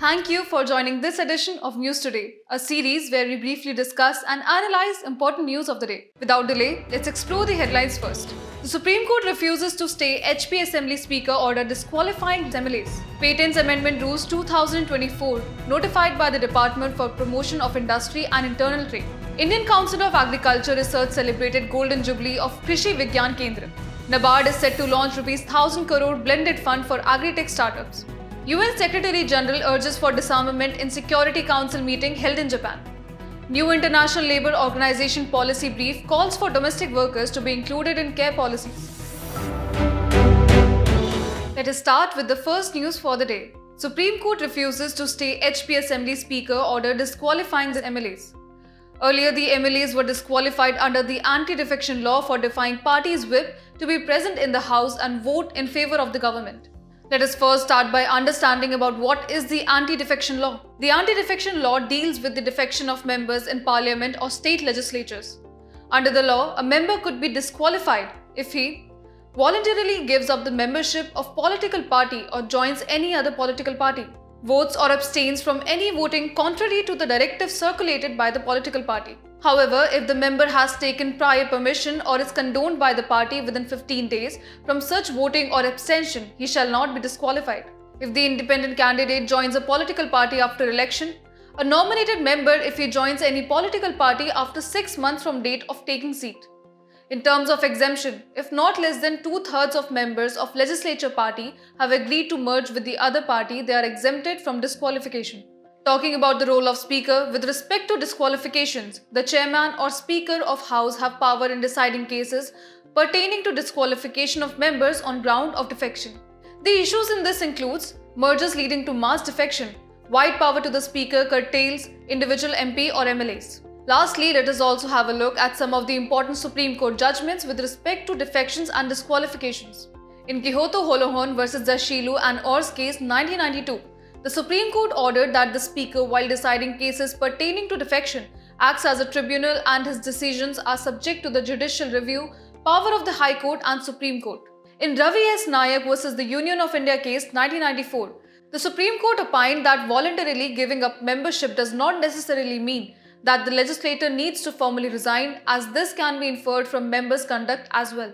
Thank you for joining this edition of News Today, a series where we briefly discuss and analyze important news of the day. Without delay, let's explore the headlines first. The Supreme Court refuses to stay H.P Assembly Speaker order disqualifying MLAs. Patents Amendment Rules 2024 notified by the Department for Promotion of Industry and Internal Trade. Indian Council of Agriculture Research celebrated Golden Jubilee of Krishi Vigyan Kendras. NABARD is set to launch ₹1,000 crore blended fund for agri-tech startups. UN Secretary General urges for disarmament in Security Council meeting held in Japan. New International Labour Organization policy brief calls for domestic workers to be included in care policies. Let us start with the first news for the day. Supreme Court refuses to stay H.P Assembly Speaker order disqualifying the MLAs. Earlier, the MLAs were disqualified under the anti-defection law for defying party's whip to be present in the House and vote in favour of the government. Let us first start by understanding about what is the anti-defection law. The anti-defection law deals with the defection of members in parliament or state legislatures. Under the law, a member could be disqualified if he voluntarily gives up the membership of political party or joins any other political party, votes or abstains from any voting contrary to the directive circulated by the political party. However, if the member has taken prior permission or is condoned by the party within 15 days from such voting or abstention, he shall not be disqualified. If the independent candidate joins a political party after election, a nominated member if he joins any political party after 6 months from date of taking seat. In terms of exemption, if not less than 2/3 of members of legislature party have agreed to merge with the other party, they are exempted from disqualification. Talking about the role of Speaker, with respect to disqualifications, the Chairman or Speaker of House have power in deciding cases pertaining to disqualification of members on ground of defection. The issues in this includes mergers leading to mass defection, wide power to the Speaker curtails individual MP or MLAs. Lastly, let us also have a look at some of the important Supreme Court judgments with respect to defections and disqualifications. In Quixote Holohon vs. Zashilu and Orr's case 1992, the Supreme Court ordered that the Speaker, while deciding cases pertaining to defection, acts as a tribunal and his decisions are subject to the judicial review power of the High Court and Supreme Court. In Ravi S. Nayak vs. the Union of India case 1994, the Supreme Court opined that voluntarily giving up membership does not necessarily mean that the legislator needs to formally resign, as this can be inferred from members' conduct as well.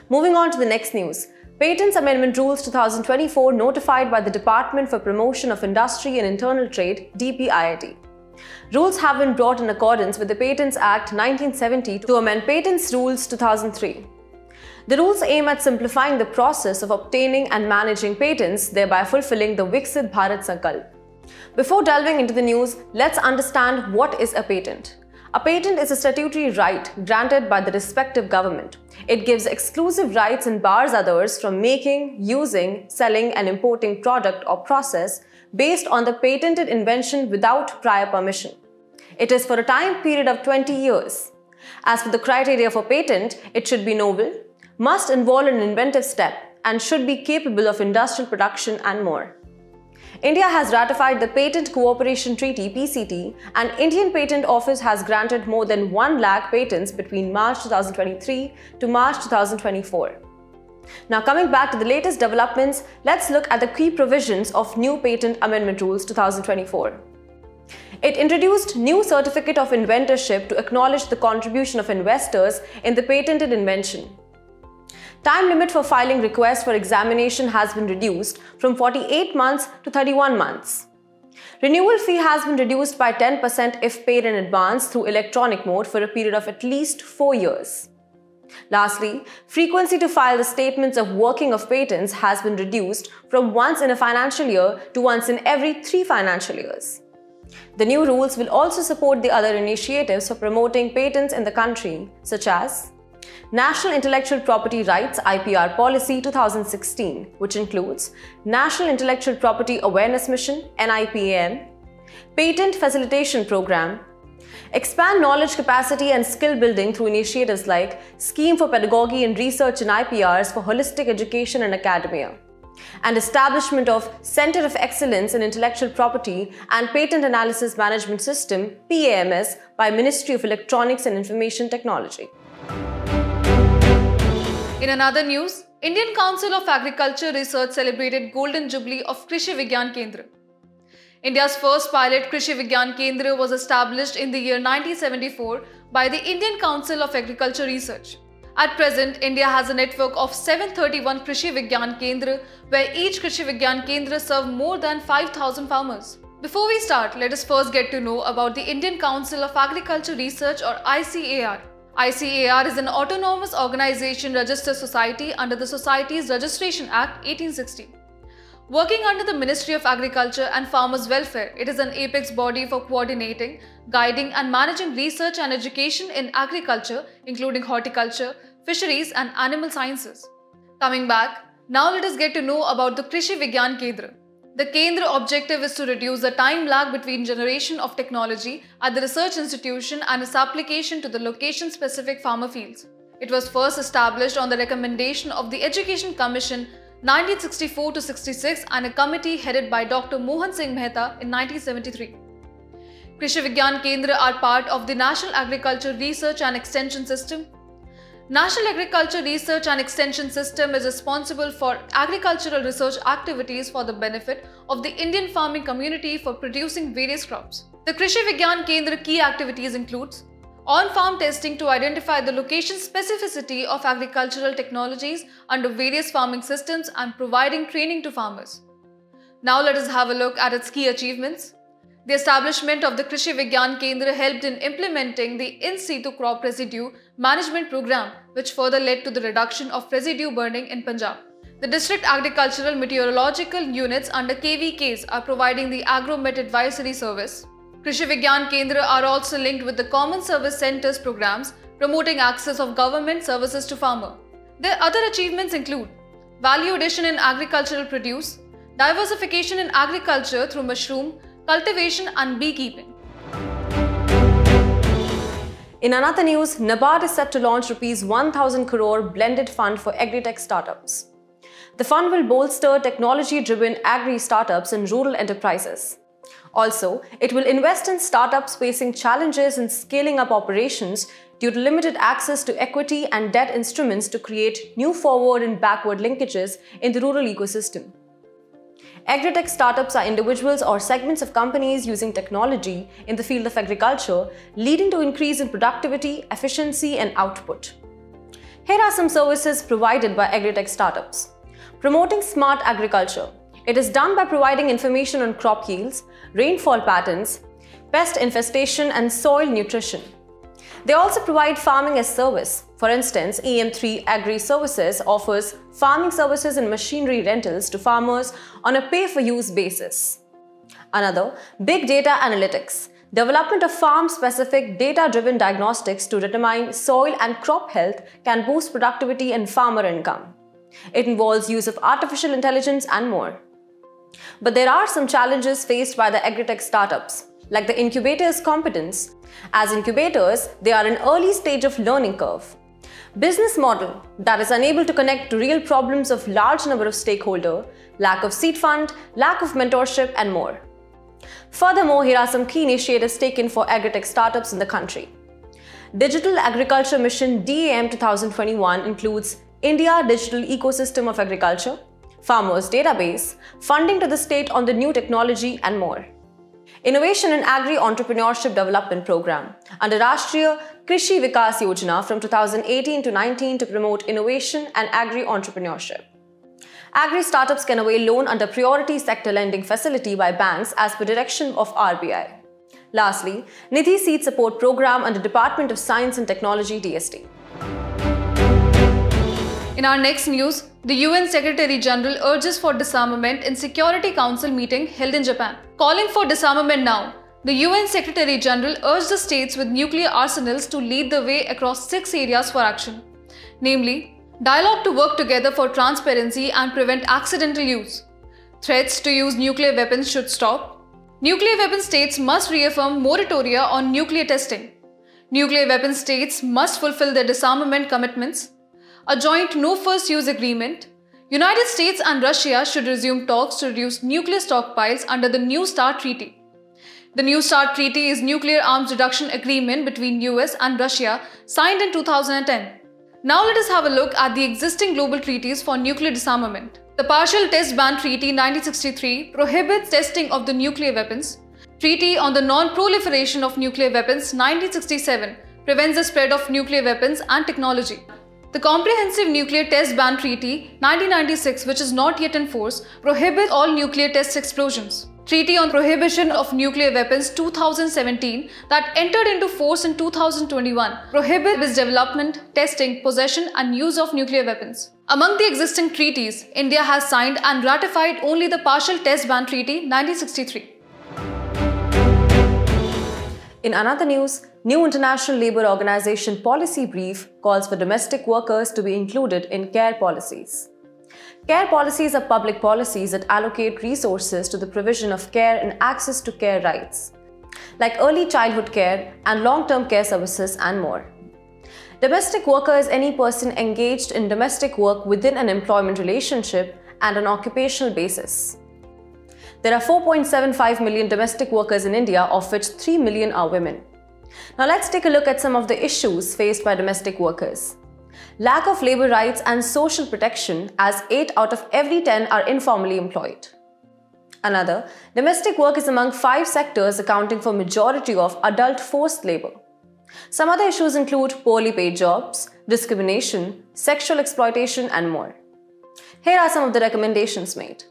Moving on to the next news. Patents Amendment Rules 2024 notified by the Department for Promotion of Industry and Internal Trade, DPIIT. Rules have been brought in accordance with the Patents Act 1970 to amend Patents Rules 2003. The rules aim at simplifying the process of obtaining and managing patents, thereby fulfilling the Viksit Bharat Sankalp. Before delving into the news, let's understand what is a patent. A patent is a statutory right granted by the respective government. It gives exclusive rights and bars others from making, using, selling and importing product or process based on the patented invention without prior permission. It is for a time period of 20 years. As for the criteria for patent, it should be novel, must involve an inventive step, and should be capable of industrial production and more. India has ratified the Patent Cooperation Treaty (PCT), and Indian Patent Office has granted more than 1 lakh patents between March 2023 to March 2024. Now coming back to the latest developments, let's look at the key provisions of new Patent Amendment Rules 2024. It introduced new certificate of inventorship to acknowledge the contribution of investors in the patented invention. Time limit for filing requests for examination has been reduced from 48 months to 31 months. Renewal fee has been reduced by 10% if paid in advance through electronic mode for a period of at least 4 years. Lastly, frequency to file the statements of working of patents has been reduced from once in a financial year to once in every 3 financial years. The new rules will also support the other initiatives for promoting patents in the country, such as National Intellectual Property Rights IPR Policy 2016, which includes National Intellectual Property Awareness Mission (NIPAM), Patent Facilitation Program, expand knowledge capacity and skill building through initiatives like Scheme for Pedagogy and Research in IPRs for Holistic Education and Academia, and establishment of Center of Excellence in Intellectual Property and Patent Analysis Management System (PAMS) by Ministry of Electronics and Information Technology. In another news, Indian Council of Agriculture Research celebrated Golden Jubilee of Krishi Vigyan Kendra. India's first pilot Krishi Vigyan Kendra was established in the year 1974 by the Indian Council of Agriculture Research. At present, India has a network of 731 Krishi Vigyan Kendra, where each Krishi Vigyan Kendra serves more than 5,000 farmers. Before we start, let us first get to know about the Indian Council of Agriculture Research, or ICAR. ICAR is an autonomous organization registered society under the Societies Registration Act 1860. Working under the Ministry of Agriculture and Farmers' Welfare, it is an apex body for coordinating, guiding and managing research and education in agriculture, including horticulture, fisheries and animal sciences. Coming back, now let us get to know about the Krishi Vigyan Kendra. The Kendra objective is to reduce the time lag between generation of technology at the research institution and its application to the location-specific farmer fields. It was first established on the recommendation of the Education Commission 1964-66 and a committee headed by Dr. Mohan Singh Mehta in 1973. Krishi Vigyan Kendra are part of the National Agriculture Research and Extension System. National Agriculture Research and Extension System is responsible for agricultural research activities for the benefit of the Indian farming community for producing various crops. The Krishi Vigyan Kendra key activities includes on-farm testing to identify the location specificity of agricultural technologies under various farming systems and providing training to farmers. Now let us have a look at its key achievements. The establishment of the Krishi Vigyan Kendra helped in implementing the in situ crop residue management program, which further led to the reduction of residue burning in Punjab. The district agricultural meteorological units under KVKs are providing the Agromet advisory service. Krishi Vigyan Kendra are also linked with the Common Service Centers programs, promoting access of government services to farmer. Their other achievements include value addition in agricultural produce, diversification in agriculture through mushroom cultivation and beekeeping. In another news, NABARD is set to launch Rs 1,000 crore blended fund for agri-tech startups. The fund will bolster technology-driven agri-startups and rural enterprises. Also, it will invest in startups facing challenges in scaling up operations due to limited access to equity and debt instruments to create new forward and backward linkages in the rural ecosystem. Agri-tech startups are individuals or segments of companies using technology in the field of agriculture, leading to increase in productivity, efficiency, and output. Here are some services provided by agri-tech startups. Promoting smart agriculture. It is done by providing information on crop yields, rainfall patterns, pest infestation, and soil nutrition. They also provide farming as service. For instance, EM3 Agri Services offers farming services and machinery rentals to farmers on a pay-for-use basis. Another, big data analytics. Development of farm-specific data-driven diagnostics to determine soil and crop health can boost productivity and farmer income. It involves use of artificial intelligence and more. But there are some challenges faced by the agri-tech startups, like the incubator's competence. As incubators, they are in early stage of learning curve. Business model that is unable to connect to real problems of large number of stakeholders, lack of seed fund, lack of mentorship, and more. Furthermore, here are some key initiatives taken for agri-tech startups in the country. Digital Agriculture Mission DAM 2021 includes India Digital Ecosystem of Agriculture, Farmers Database, funding to the state on the new technology, and more. Innovation in Agri-Entrepreneurship Development Program under Rashtriya Krishi Vikas Yojana from 2018 to 19 to promote innovation and agri-entrepreneurship. Agri-startups can avail loan under Priority Sector Lending Facility by banks as per direction of RBI. Lastly, Nidhi Seed Support Program under Department of Science and Technology DST. In our next news, the UN Secretary General urges for disarmament in Security Council meeting held in Japan. Calling for disarmament now, the UN Secretary General urged the states with nuclear arsenals to lead the way across 6 areas for action, namely, dialogue to work together for transparency and prevent accidental use. Threats to use nuclear weapons should stop. Nuclear weapon states must reaffirm moratoria on nuclear testing. Nuclear weapon states must fulfill their disarmament commitments. A joint no-first-use agreement. United States and Russia should resume talks to reduce nuclear stockpiles under the New START Treaty. The New START Treaty is nuclear arms reduction agreement between US and Russia signed in 2010. Now let us have a look at the existing global treaties for nuclear disarmament. The Partial Test Ban Treaty 1963 prohibits testing of the nuclear weapons. Treaty on the Non-Proliferation of Nuclear Weapons 1967 prevents the spread of nuclear weapons and technology. The Comprehensive Nuclear Test Ban Treaty 1996, which is not yet in force, prohibits all nuclear test explosions. Treaty on Prohibition of Nuclear Weapons 2017 that entered into force in 2021 prohibits development, testing, possession and use of nuclear weapons. Among the existing treaties, India has signed and ratified only the Partial Test Ban Treaty 1963. In another news, new International Labour Organization policy brief calls for domestic workers to be included in care policies. Care policies are public policies that allocate resources to the provision of care and access to care rights, like early childhood care and long-term care services and more. Domestic worker is any person engaged in domestic work within an employment relationship and an occupational basis. There are 4.75 million domestic workers in India, of which 3 million are women. Now let's take a look at some of the issues faced by domestic workers. Lack of labour rights and social protection, as 8 out of every 10 are informally employed. Another, domestic work is among 5 sectors accounting for majority of adult forced labour. Some other issues include poorly paid jobs, discrimination, sexual exploitation and more. Here are some of the recommendations made.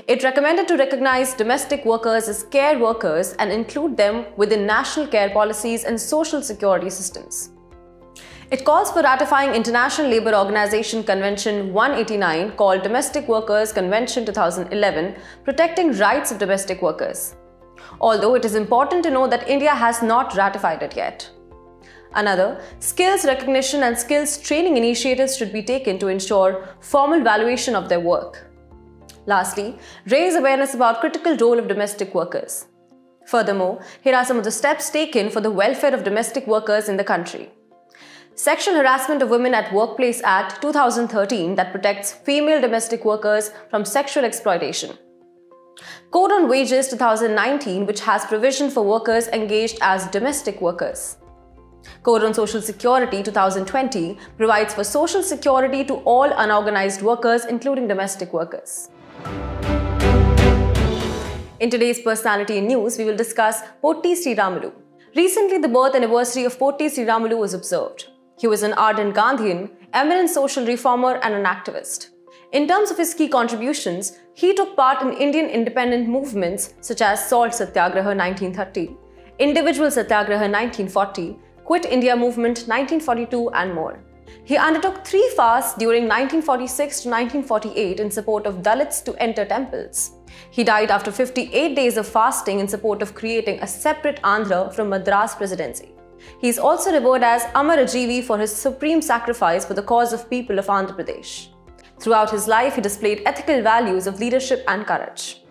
It recommended to recognize domestic workers as care workers and include them within national care policies and social security systems. It calls for ratifying International Labour Organization Convention 189 called Domestic Workers Convention 2011, protecting rights of domestic workers. Although it is important to know that India has not ratified it yet. Another, skills recognition and skills training initiatives should be taken to ensure formal valuation of their work. Lastly, raise awareness about critical role of domestic workers. Furthermore, here are some of the steps taken for the welfare of domestic workers in the country. Sexual Harassment of Women at Workplace Act 2013 that protects female domestic workers from sexual exploitation. Code on Wages 2019, which has provision for workers engaged as domestic workers. Code on Social Security 2020 provides for social security to all unorganized workers, including domestic workers. In today's Personality in News, we will discuss Potti Sriramulu. Recently, the birth anniversary of Potti Sriramulu was observed. He was an ardent Gandhian, eminent social reformer and an activist. In terms of his key contributions, he took part in Indian independent movements such as Salt Satyagraha 1930, Individual Satyagraha 1940, Quit India Movement 1942 and more. He undertook 3 fasts during 1946 to 1948 in support of Dalits to enter temples. He died after 58 days of fasting in support of creating a separate Andhra from Madras Presidency. He is also revered as Amarajivi for his supreme sacrifice for the cause of people of Andhra Pradesh. Throughout his life, he displayed ethical values of leadership and courage.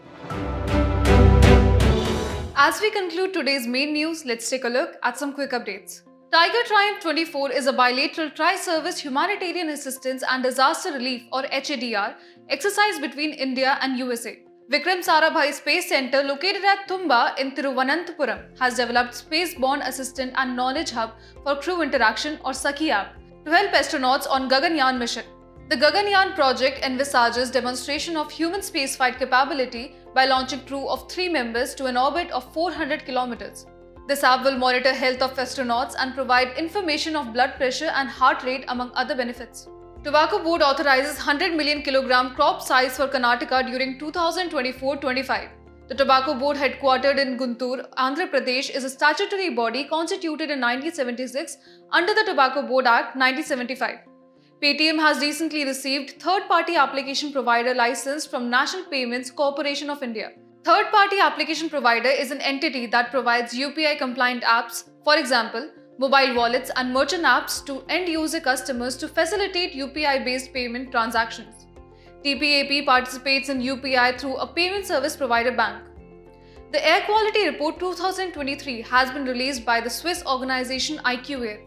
As we conclude today's main news, let's take a look at some quick updates. Tiger Triumph 24 is a bilateral tri-service humanitarian assistance and disaster relief or HADR exercise between India and USA. Vikram Sarabhai Space Center, located at Thumba in Thiruvananthapuram, has developed Space-Borne Assistant and Knowledge Hub for Crew Interaction or SAKHI app to help astronauts on Gaganyaan mission. The Gaganyaan project envisages demonstration of human spaceflight capability by launching crew of 3 members to an orbit of 400 kilometers. This app will monitor health of astronauts and provide information of blood pressure and heart rate among other benefits. Tobacco Board authorizes 100 million kilogram crop size for Karnataka during 2024-25. The Tobacco Board, headquartered in Guntur, Andhra Pradesh, is a statutory body constituted in 1976 under the Tobacco Board Act 1975. Paytm has recently received third-party application provider license from National Payments Corporation of India. Third-party application provider is an entity that provides UPI-compliant apps, for example, mobile wallets and merchant apps to end-user customers to facilitate UPI-based payment transactions. TPAP participates in UPI through a payment service provider bank. The Air Quality Report 2023 has been released by the Swiss organization IQ Air.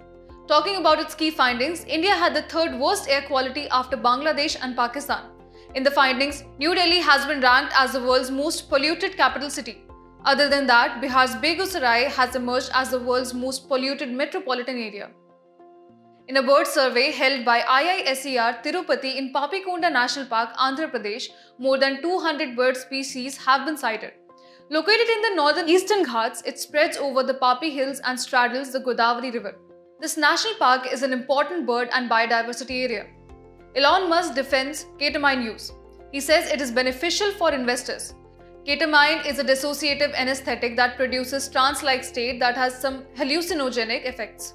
Talking about its key findings, India had the 3rd worst air quality after Bangladesh and Pakistan. In the findings, New Delhi has been ranked as the world's most polluted capital city. Other than that, Bihar's Begusarai has emerged as the world's most polluted metropolitan area. In a bird survey held by IISER Tirupati in Papikonda National Park, Andhra Pradesh, more than 200 bird species have been sighted. Located in the northern eastern Ghats, it spreads over the Papi Hills and straddles the Godavari River. This national park is an important bird and biodiversity area. Elon Musk defends ketamine use. He says it is beneficial for investors. Ketamine is a dissociative anesthetic that produces trance-like state that has some hallucinogenic effects.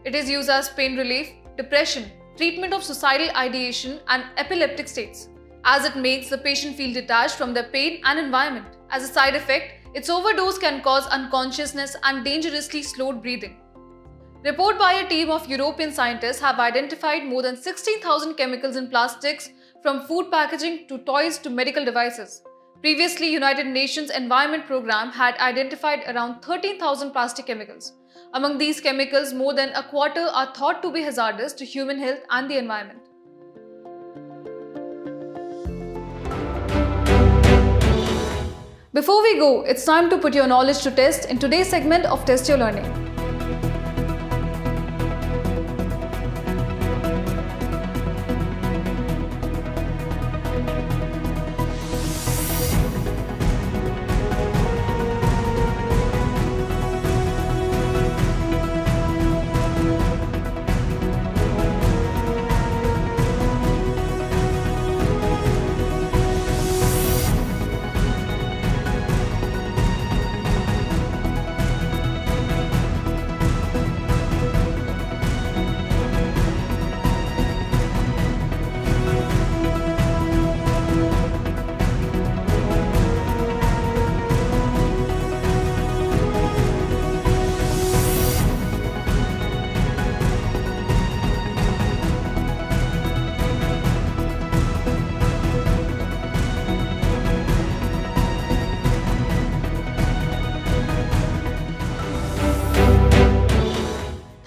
It is used as pain relief, depression, treatment of suicidal ideation and epileptic states, as it makes the patient feel detached from their pain and environment. As a side effect, its overdose can cause unconsciousness and dangerously slowed breathing. Report by a team of European scientists have identified more than 16,000 chemicals in plastics, from food packaging to toys to medical devices. Previously, United Nations Environment Programme had identified around 13,000 plastic chemicals. Among these chemicals, more than a quarter are thought to be hazardous to human health and the environment. Before we go, it's time to put your knowledge to test in today's segment of Test Your Learning.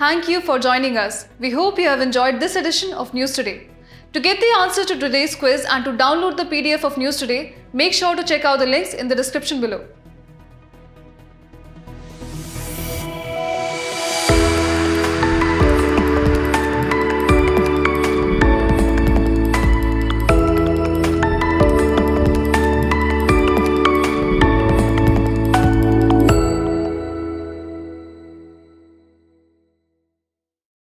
Thank you for joining us. We hope you have enjoyed this edition of News Today. To get the answer to today's quiz and to download the PDF of News Today, make sure to check out the links in the description below.